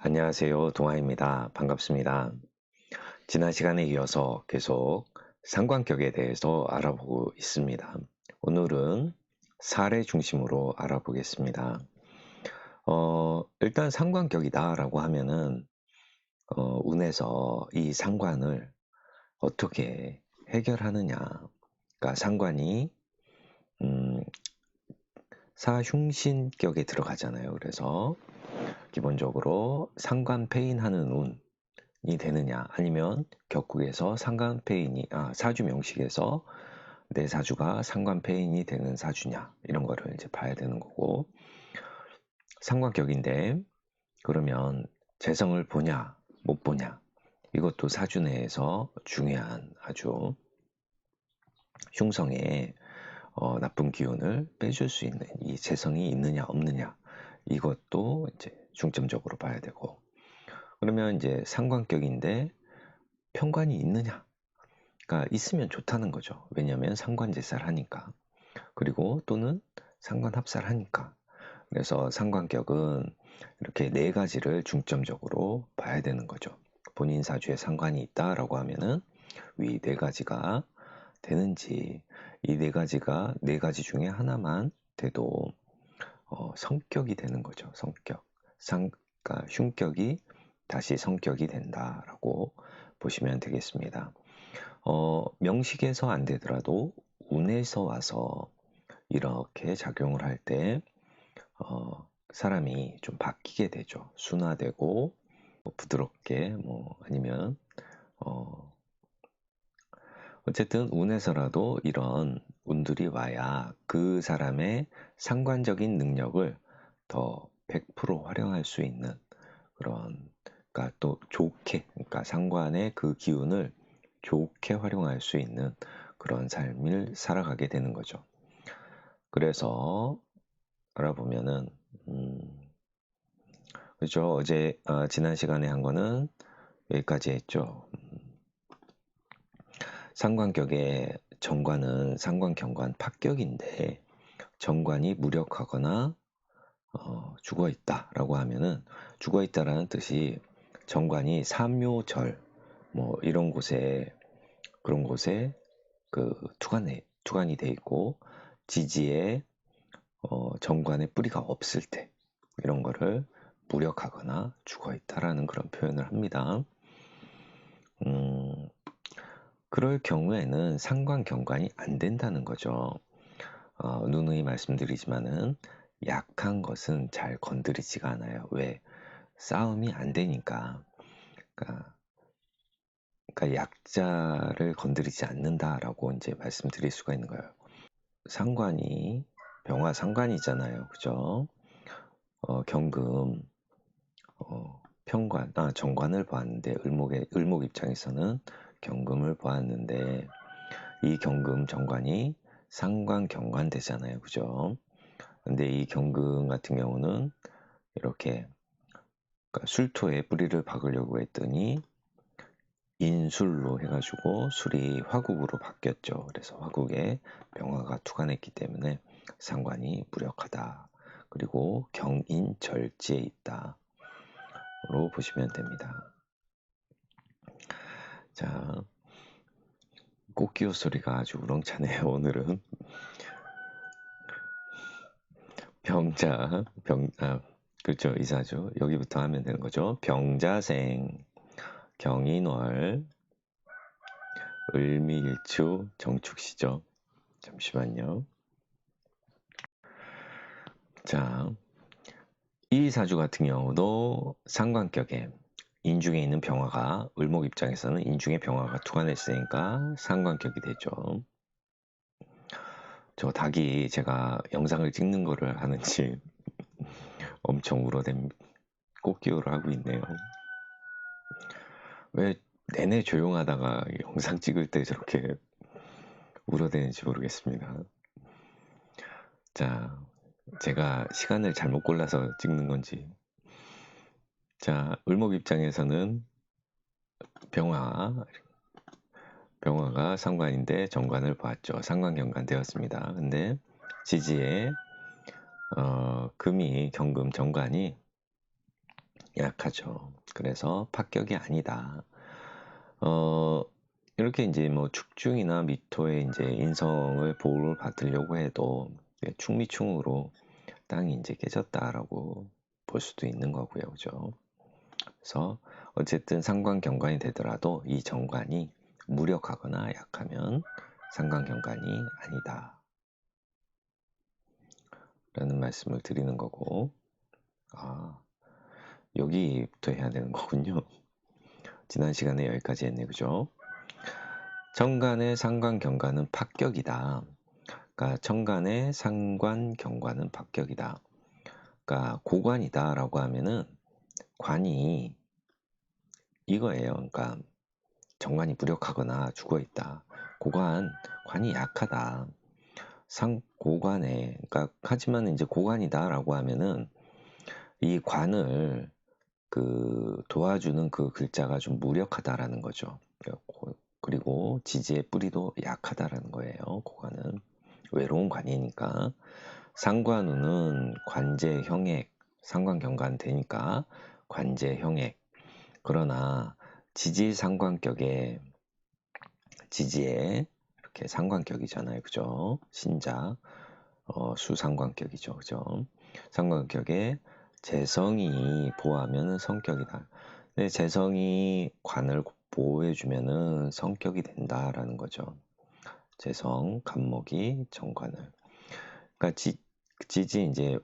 안녕하세요. 동아입니다. 반갑습니다. 지난 시간에 이어서 계속 상관격에 대해서 알아보고 있습니다. 오늘은 사례 중심으로 알아보겠습니다. 일단 상관격이다라고 하면은 운에서 이 상관을 어떻게 해결하느냐. 그러니까 상관이 음, 사흉신격에 들어가잖아요. 그래서 기본적으로 상관패인하는 운이 되느냐, 아니면 격국에서 상관패인이 사주 명식에서 내 사주가 상관패인이 되는 사주냐, 이런 거를 이제 봐야 되는 거고, 상관격인데 그러면 재성을 보냐 못 보냐, 이것도 사주 내에서 중요한 아주 흉성의 나쁜 기운을 빼줄 수 있는 이 재성이 있느냐 없느냐, 이것도 이제 중점적으로 봐야 되고, 그러면 이제 상관격인데 편관이 있느냐, 그러니까 있으면 좋다는 거죠. 왜냐하면 상관제사를 하니까, 그리고 또는 상관합사를 하니까. 그래서 상관격은 이렇게 네 가지를 중점적으로 봐야 되는 거죠. 본인 사주에 상관이 있다라고 하면은 위 네 가지가 되는지, 이 네 가지가 네 가지 중에 하나만 돼도 성격이 되는 거죠. 성격. 그러니까 흉격이 다시 성격이 된다라고 보시면 되겠습니다. 명식에서 안 되더라도 운에서 와서 이렇게 작용을 할 때 사람이 좀 바뀌게 되죠. 순화되고 부드럽게, 아니면 어쨌든 운에서라도 이런 운들이 와야 그 사람의 상관적인 능력을 더 100% 활용할 수 있는 그런, 그러니까 또 좋게, 그러니까 상관의 그 기운을 좋게 활용할 수 있는 그런 삶을 살아가게 되는 거죠. 그래서 알아보면은 그렇죠. 어제 지난 시간에 한 거는 여기까지 했죠. 상관격의 정관은 상관경관 파격인데, 정관이 무력하거나 죽어 있다라고 하면은, 죽어 있다라는 뜻이 정관이 삼묘절 이런 곳에, 그런 곳에 그 투관이 돼 있고, 지지에 정관의 뿌리가 없을 때, 이런 거를 무력하거나 죽어 있다라는 그런 표현을 합니다. 그럴 경우에는 상관경관이 안 된다는 거죠. 누누이 말씀드리지만은 약한 것은 잘 건드리지가 않아요. 왜? 싸움이 안 되니까. 그러니까, 약자를 건드리지 않는다라고 이제 말씀드릴 수가 있는 거예요. 상관이 병화 상관이잖아요, 그죠? 경금 편관, 정관을 보았는데, 을목 입장에서는 경금을 보았는데, 이 경금 정관이 상관 경관 되잖아요, 그죠? 근데 이 경금 같은 경우는 이렇게, 그러니까 술토에 뿌리를 박으려고 했더니 인술로 해가지고 술이 화국으로 바뀌었죠. 그래서 화국에 병화가 투관했기 때문에 상관이 무력하다. 그리고 경인절지에 있다로 보시면 됩니다. 자, 꽃기호 소리가 아주 우렁차네요. 오늘은 그렇죠, 이사죠. 여기부터 하면 되는 거죠. 병자생, 경인월, 을미일축, 정축시죠. 잠시만요. 자, 이 사주 같은 경우도 상관격에 인중에 있는 병화가, 을목 입장에서는 인중에 병화가 투관했으니까 상관격이 되죠. 저 닭이 제가 영상을 찍는 거를 하는지 엄청 울어댄 꽃기호를 하고 있네요. 왜 내내 조용하다가 영상 찍을 때 저렇게 울어대는지 모르겠습니다. 자, 제가 시간을 잘못 골라서 찍는 건지. 자, 을목 입장에서는 병화가 상관인데 정관을 보았죠. 상관경관 되었습니다. 근데 지지에 금이 경금 정관이 약하죠. 그래서 합격이 아니다. 이렇게 이제 뭐 축중이나 미토의 이제 인성을 보호를 받으려고 해도 충미충으로 땅이 이제 깨졌다라고 볼 수도 있는 거고요. 그죠? 그래서 어쨌든 상관경관이 되더라도 이 정관이 무력하거나 약하면 상관경관이 아니다. 라는 말씀을 드리는 거고, 아, 여기부터 해야 되는 거군요. 지난 시간에 여기까지 했네, 그죠? 정관의 상관경관은 합격이다. 그러니까 정관의 상관경관은 합격이다. 그러니까 고관이다라고 하면은 관이 이거예요. 그러니까 정관이 무력하거나 죽어있다. 관이 약하다. 고관에, 그러니까 하지만 이제 고관이다라고 하면은 이 관을 도와주는 그 글자가 좀 무력하다라는 거죠. 그리고 지지의 뿌리도 약하다라는 거예요. 고관은 외로운 관이니까. 상관우는 관제 형액, 상관경관 되니까 관제 형액. 그러나 지지 상관격에 지지에 이렇게 상관격이잖아요, 그죠? 신자 수상관격이죠, 그죠? 상관격에 재성이 보호하면 성격이다. 근데 재성이 관을 보호해주면은 성격이 된다라는 거죠. 재성, 간목이 정관을. 그러니까 지지 이제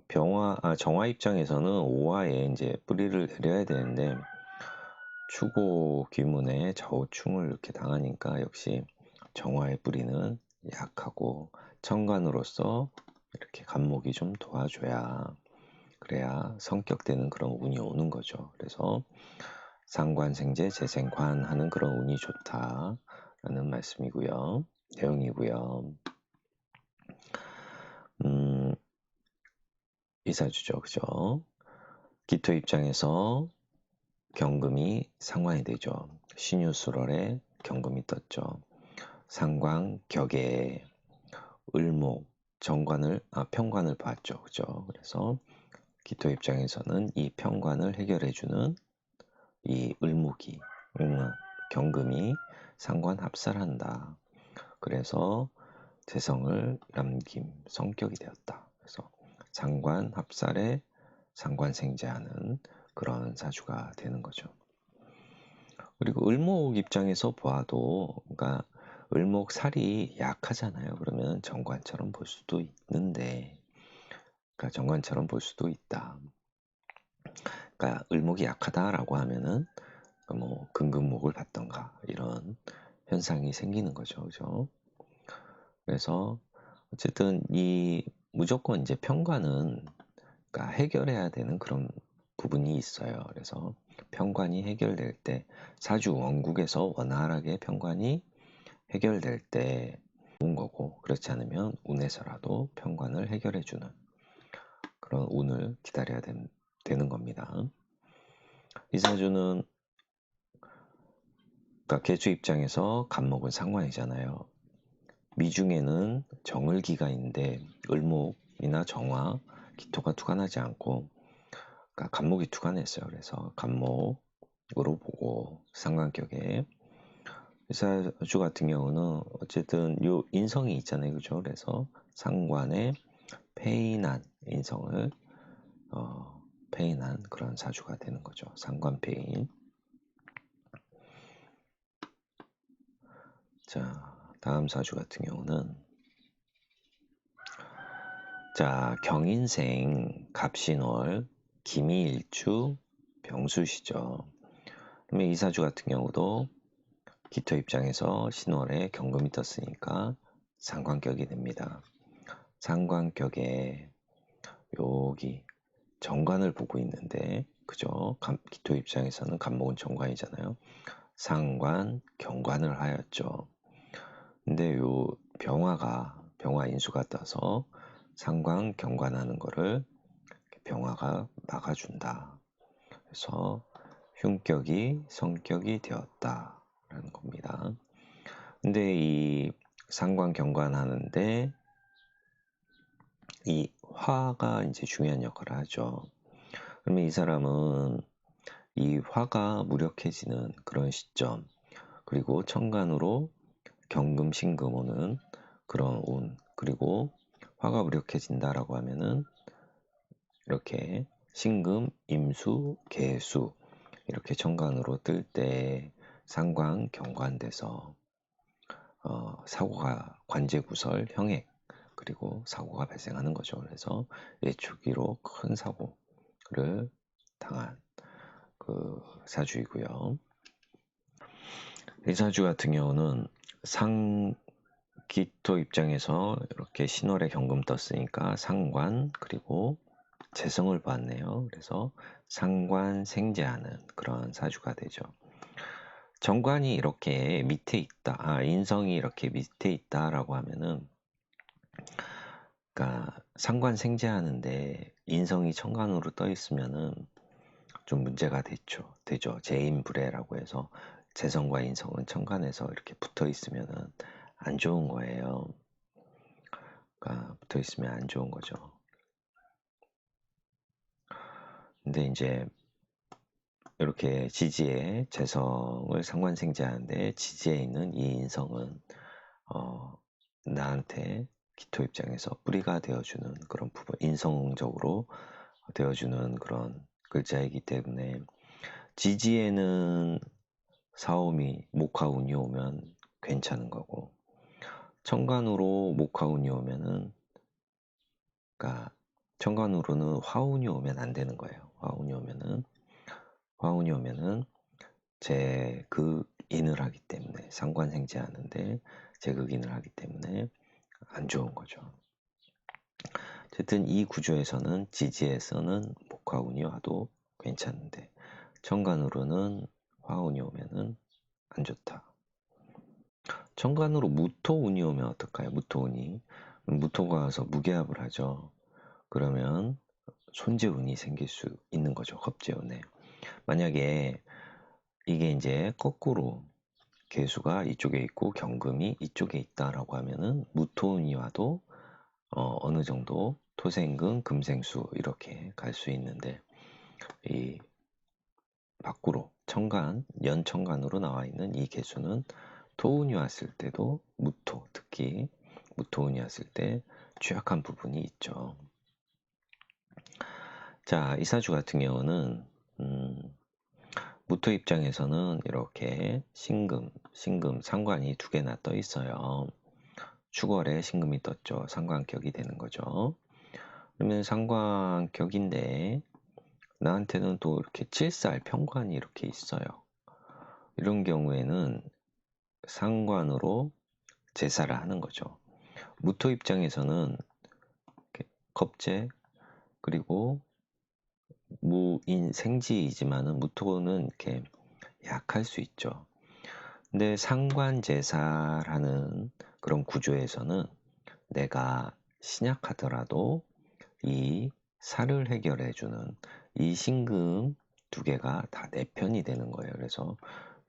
정화 입장에서는 오화에 이제 뿌리를 내려야 되는데 추고 귀문에 좌우충을 이렇게 당하니까 역시 정화의 뿌리는 약하고 정관으로서 이렇게 간목이 좀 도와줘야 그래야 성격되는 그런 운이 오는 거죠. 그래서 상관생재 재생관 하는 그런 운이 좋다라는 말씀이고요. 내용이고요. 이사주죠. 그죠? 기토 입장에서 경금이 상관이 되죠. 신유술월에 경금이 떴죠. 상관, 격에 을목, 평관을 봤죠. 그죠? 그래서 기토 입장에서는 이 평관을 해결해주는 이 을목이, 경금이 상관 합살한다. 그래서 재성을 남김, 성격이 되었다. 그래서 상관 합살에 상관생재하는 그런 사주가 되는 거죠. 그리고 을목 입장에서 보아도, 그러니까 을목 살이 약하잖아요. 그러면 정관처럼 볼 수도 있는데, 그러니까 정관처럼 볼 수도 있다. 그러니까 을목이 약하다라고 하면은 뭐 금금목을 받던가 이런 현상이 생기는 거죠, 그죠? 그래서 어쨌든 이 무조건 이제 평관은 그러니까 해결해야 되는 그런 부분이 있어요. 그래서 평관이 해결될 때 사주 원국에서 원활하게 평관이 해결될 때 좋은 거고 그렇지 않으면 운에서라도 평관을 해결해주는 그런 운을 기다려야 되는 겁니다. 이 사주는 그러니까 개수 입장에서 간목은 상관이잖아요. 미중에는 정을기가 있는데 을목이나 정화, 기토가 투관하지 않고 그러니까 간목이 투관했어요. 그래서 간목으로 보고 상관격에 사주 같은 경우는 어쨌든 요 인성이 있잖아요. 그죠? 그래서 상관에 폐인한 인성을 폐인한 그런 사주가 되는 거죠. 상관폐인. 자, 다음 사주 같은 경우는 자, 경인생 갑신월 기미일주 병수시죠. 그러면 이 사주 같은 경우도 기토 입장에서 신월에 경금이 떴으니까 상관격이 됩니다. 상관격에 여기 정관을 보고 있는데 그죠? 기토 입장에서는 간목은 정관이잖아요. 상관, 경관을 하였죠. 근데 요 병화 인수가 떠서 상관, 경관하는 거를 병화가 막아준다. 그래서 흉격이 성격이 되었다라는 겁니다. 근데 이 상관, 경관하는데 이 화가 이제 중요한 역할을 하죠. 그러면 이 사람은 이 화가 무력해지는 그런 시점, 그리고 천간으로 경금, 신금 오는 그런 운, 그리고 화가 무력해진다라고 하면은 이렇게 신금, 임수, 계수 이렇게 천간으로 뜰 때 상관, 경관돼서 사고가 관제구설, 형액 그리고 사고가 발생하는 거죠. 그래서 예축기로 큰 사고를 당한 그 사주이고요. 이 사주 같은 경우는 상기토 입장에서 이렇게 신월에 경금 떴으니까 상관 그리고 재성을 봤네요. 그래서 상관생재하는 그런 사주가 되죠. 정관이 이렇게 밑에 있다, 인성이 이렇게 밑에 있다라고 하면은, 그러니까 상관생재하는데 인성이 천간으로 떠 있으면은 좀 문제가 되죠. 재인불애라고 해서 재성과 인성은 천간에서 이렇게 붙어 있으면은 안 좋은 거예요. 그러니까 붙어 있으면 안 좋은 거죠. 근데 이제 이렇게 지지에 재성을 상관생재하는데 지지에 있는 이 인성은 나한테 기토 입장에서 뿌리가 되어주는 그런 부분, 인성적으로 되어주는 그런 글자이기 때문에 지지에는 사오미, 목화운이 오면 괜찮은 거고 천간으로 목화운이 오면은 그러니까 천간으로는 화운이 오면 안 되는 거예요. 화운이 오면은 제극인을 하기 때문에 상관생재하는데 제극인을 하기 때문에 안 좋은 거죠. 어쨌든 이 구조에서는 지지에서는 목화운이 와도 괜찮은데 천간으로는 화운이 오면은 안 좋다. 천간으로 무토운이 오면 어떨까요? 무토가 와서 무게합을 하죠. 그러면 손재운이 생길 수 있는 거죠. 겁재운에. 만약에 이게 이제 거꾸로 계수가 이쪽에 있고 경금이 이쪽에 있다라고 하면은 무토운이 와도 어느 정도 토생금, 금생수 이렇게 갈 수 있는데 이 밖으로 연천간으로 나와 있는 이 개수는 토운이 왔을 때도 특히 무토운이 왔을 때 취약한 부분이 있죠. 자, 이 사주 같은 경우는 무토 입장에서는 이렇게 신금, 상관이 두 개나 떠 있어요. 축월에 신금이 떴죠. 상관격이 되는 거죠. 그러면 상관격인데 나한테는 또 이렇게 칠살 평관이 이렇게 있어요. 이런 경우에는 상관으로 제사를 하는 거죠. 무토 입장에서는 겁재 그리고 무인 생지이지만은 무토는 이렇게 약할 수 있죠. 근데 상관제사라는 그런 구조에서는 내가 신약하더라도 이 살을 해결해주는 이 신금 두 개가 다 내 편이 되는 거예요. 그래서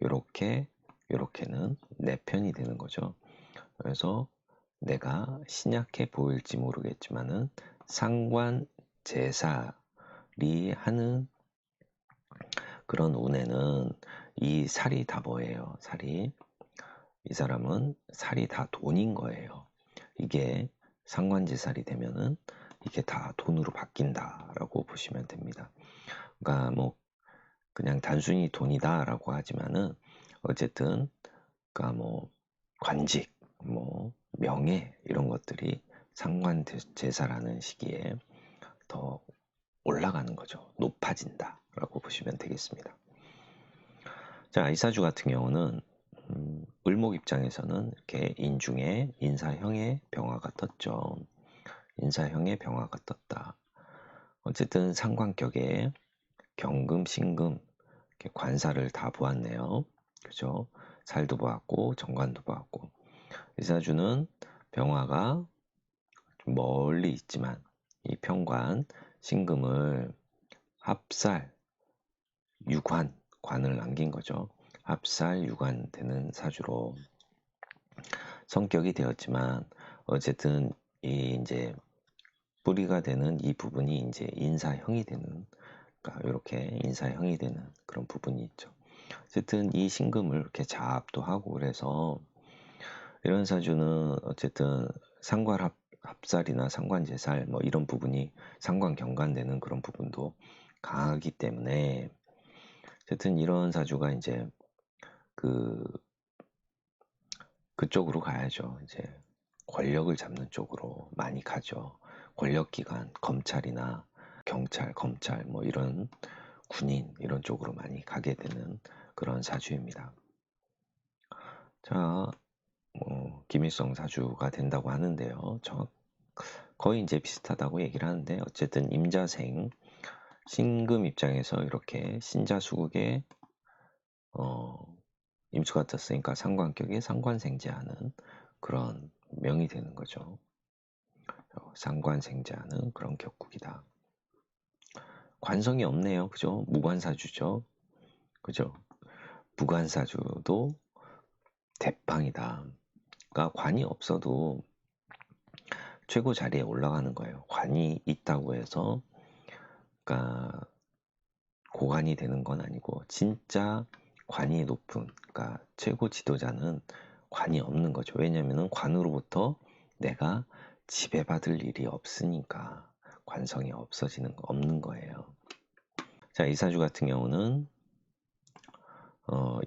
요렇게는 내 편이 되는 거죠. 그래서 내가 신약해 보일지 모르겠지만은 상관제살이 하는 그런 운에는 이 살이 다 뭐예요? 이 사람은 살이 다 돈인 거예요. 이게 상관제살이 되면은 이게 다 돈으로 바뀐다라고 보시면 됩니다. 그러니까 뭐 그냥 단순히 돈이다라고 하지만은 어쨌든 그러니까 뭐 관직, 뭐 명예 이런 것들이 상관제사라는 시기에 더 올라가는 거죠. 높아진다라고 보시면 되겠습니다. 자, 이사주 같은 경우는 을목 입장에서는 이렇게 인중에 인사형의 병화가 떴죠. 인사형의 병화가 떴다. 어쨌든 상관격에 경금, 신금 이렇게 관사를 다 보았네요. 그죠? 살도 보았고 정관도 보았고 이사주는 병화가 좀 멀리 있지만 이 평관, 신금을 합살, 관을 남긴 거죠. 합살, 유관 되는 사주로 성격이 되었지만 어쨌든 이 이제 뿌리가 되는 이 부분이 이제 인사형이 되는 그러니까 이렇게 인사형이 되는 그런 부분이 있죠. 어쨌든 이 신금을 이렇게 자합도 하고 그래서 이런 사주는 어쨌든 합살이나 상관제살 뭐 이런 부분이 상관경관되는 그런 부분도 강하기 때문에 어쨌든 이런 사주가 이제 그 그쪽으로 가야죠. 이제 권력을 잡는 쪽으로 많이 가죠. 권력기관, 검찰이나 경찰, 검찰 뭐 이런 군인 이런 쪽으로 많이 가게 되는 그런 사주입니다. 자, 김일성 사주가 된다고 하는데요. 거의 이제 비슷하다고 얘기를 하는데 어쨌든 임자생 신금 입장에서 이렇게 신자수국에 임수가 떴으니까 상관격에 상관생제하는 그런 명이 되는 거죠. 상관생제하는 그런 격국이다. 관성이 없네요. 그죠? 무관사주죠. 그죠? 무관사주도 대빵이다. 그러니까 관이 없어도 최고 자리에 올라가는 거예요. 관이 있다고 해서 그러니까 고관이 되는 건 아니고 진짜 관이 높은 그러니까 최고 지도자는 관이 없는 거죠. 왜냐하면 관으로부터 내가 지배받을 일이 없으니까 관성이 없는 거예요. 자, 이 사주 같은 경우는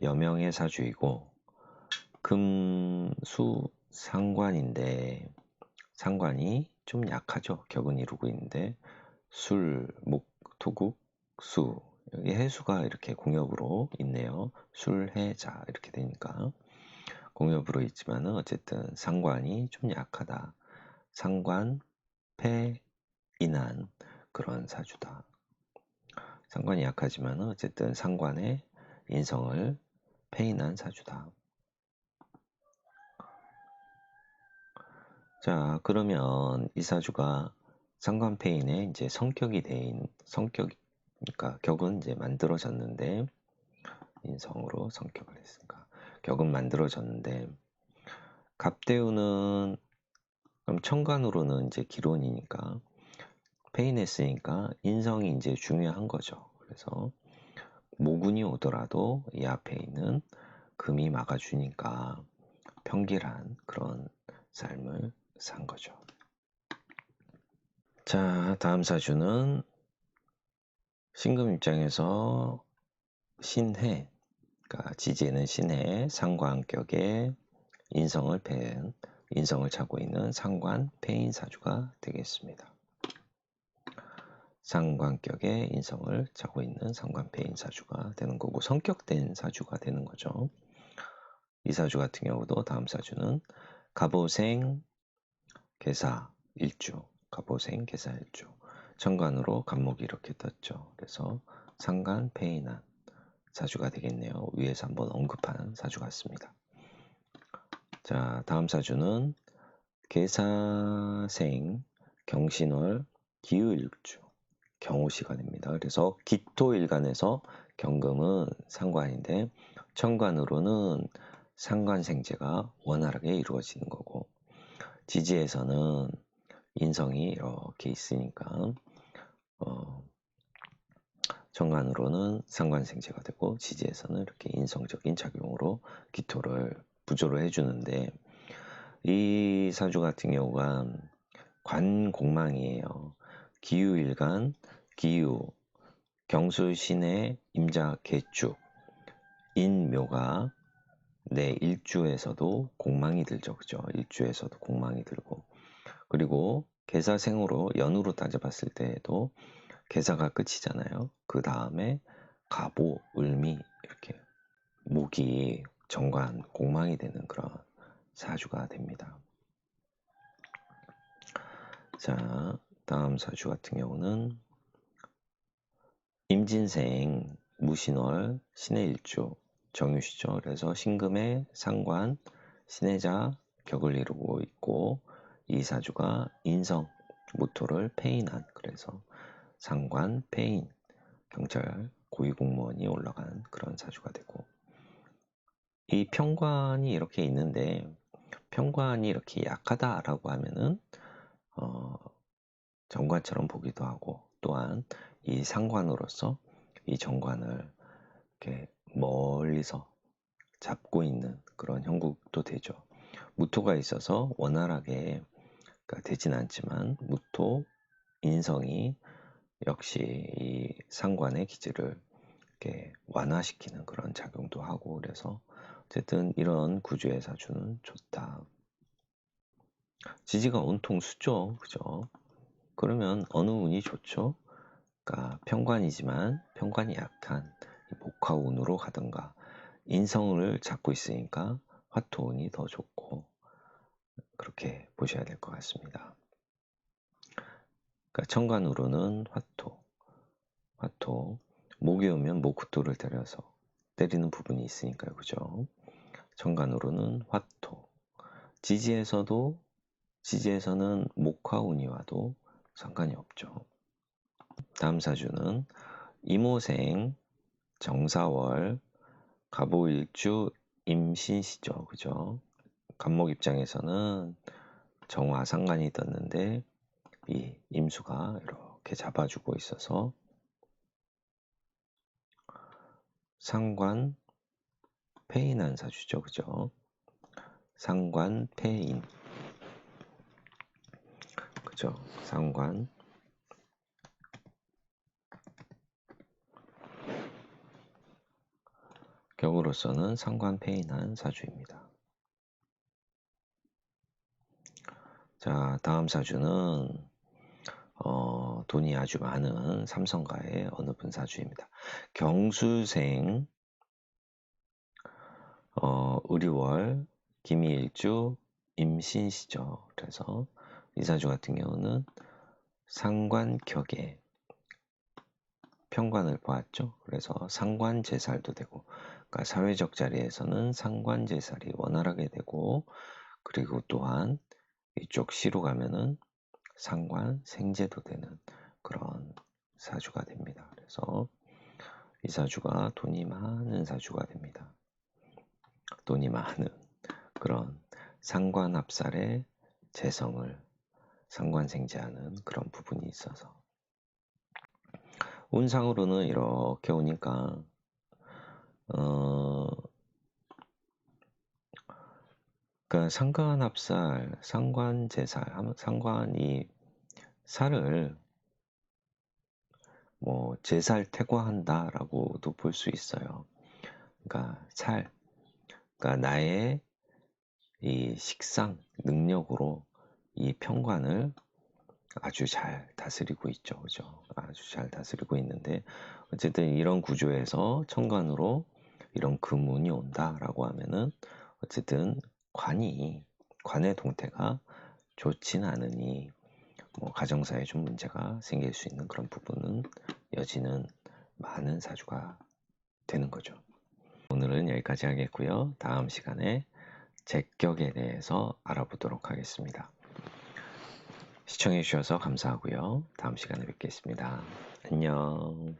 여명의 사주이고 금수 상관인데 상관이 좀 약하죠. 격은 이루고 있는데 술, 목, 토국, 수 여기 해수가 이렇게 공엽으로 있네요. 술, 해, 자 이렇게 되니까 공엽으로 있지만은 어쨌든 상관이 좀 약하다. 상관, 패, 인한 그런 사주다. 상관이 약하지만은 어쨌든 상관의 인성을 패인한 사주다. 자, 그러면 이 사주가 상관패인의 이제 그러니까 격은 이제 만들어졌는데 인성으로 성격을 했으니까 격은 만들어졌는데 갑대우는 그럼 천간으로는 이제 기론이니까 패인했으니까 인성이 이제 중요한 거죠. 그래서 모군이 오더라도 이 앞에 있는 금이 막아주니까 평길한 그런 삶을 산 거죠. 자, 다음 사주는 신금 입장에서 신해, 그러니까 지지에는 신해, 상관격에 인성을 차고 있는 상관 패인 사주가 되겠습니다. 상관격에 인성을 차고 있는 상관 패인 사주가 되는 거고 성격된 사주가 되는 거죠. 이 사주 같은 경우도 다음 사주는 갑오생 계사 일주, 갑오생 계사 일주, 천간으로 갑목이 이렇게 떴죠. 그래서 상간 패인한 사주가 되겠네요. 위에서 한번 언급한 사주 같습니다. 자, 다음 사주는 계사생 경신월 기유일주 경호시가 됩니다. 그래서 기토일간에서 경금은 상관인데 천간으로는 상관생제가 원활하게 이루어지는 거고 지지에서는 인성이 이렇게 있으니까 천간으로는 상관생제가 되고 지지에서는 이렇게 인성적인 작용으로 기토를 부조를 해주는데 이 사주 같은 경우가 관공망이에요. 기유일간, 기유, 경술신의 임자 개축, 인묘가 내 일주에서도 공망이 들죠. 그죠? 일주에서도 공망이 들고 그리고 계사생으로 연으로 따져봤을 때에도 계사가 끝이잖아요. 그 다음에 갑오, 을미 이렇게 목이 정관, 공망이 되는 그런 사주가 됩니다. 자, 다음 사주 같은 경우는 임진생, 무신월, 신의 일주, 정유시죠. 그래서 신금의 상관, 신해자 격을 이루고 있고 이 사주가 인성, 무토를 패인한 그래서 상관, 패인, 경찰, 고위공무원이 올라간 그런 사주가 되고 이 평관이 이렇게 있는데 평관이 이렇게 약하다라고 하면은 정관처럼 보기도 하고 또한 이 상관으로서 이 정관을 이렇게 멀리서 잡고 있는 그런 형국도 되죠. 무토가 있어서 원활하게 되진 않지만 무토, 인성이 역시 이 상관의 기질을 이렇게 완화시키는 그런 작용도 하고, 그래서 어쨌든 이런 구조의 사주는 좋다. 지지가 온통 수죠, 그죠? 그러면 어느 운이 좋죠? 그러니까 편관이지만 편관이 약한 목화운으로 가든가, 인성을 잡고 있으니까 화토운이 더 좋고, 그렇게 보셔야 될 것 같습니다. 그러니까 천간으로는 화토, 목이 오면 목토를 때리는 부분이 있으니까요, 그죠? 천간으로는 화토, 지지에서는 목화운이 와도 상관이 없죠. 다음 사주는 이모생, 정사월, 갑오일주, 임신시죠, 그죠? 간목 입장에서는 정화 상관이 떴는데 이 임수가 이렇게 잡아주고 있어서 상관 폐인한 사주죠, 그죠? 상관 폐인, 그죠? 상관 격으로서는 상관 폐인한 사주입니다. 자, 다음 사주는 돈이 아주 많은 삼성가의 어느 분 사주입니다. 경수생, 을유월, 김일주, 임신시죠. 그래서 이 사주 같은 경우는 상관격에 편관을 보았죠. 그래서 상관제살도 되고, 그러니까 사회적 자리에서는 상관제살이 원활하게 되고, 그리고 또한 이쪽 시로 가면은 상관생제도 되는 그런 사주가 됩니다. 그래서 이 사주가 돈이 많은 사주가 됩니다. 돈이 많은 그런 상관합살의 재성을 상관생제하는 그런 부분이 있어서, 운상으로는 이렇게 오니까 그러니까 상관합살, 상관제살, 상관이 살을 뭐 제살퇴과한다라고도 볼 수 있어요. 그러니까 그러니까 나의 이 식상 능력으로 이 편관을 아주 잘 다스리고 있죠, 그죠? 아주 잘 다스리고 있는데, 어쨌든 이런 구조에서 천간으로 이런 금운이 온다라고 하면은 어쨌든 관의 동태가 좋진 않으니 뭐 가정사에 좀 문제가 생길 수 있는 그런 부분은 여지는 많은 사주가 되는 거죠. 오늘은 여기까지 하겠고요. 다음 시간에 제격에 대해서 알아보도록 하겠습니다. 시청해 주셔서 감사하고요. 다음 시간에 뵙겠습니다. 안녕.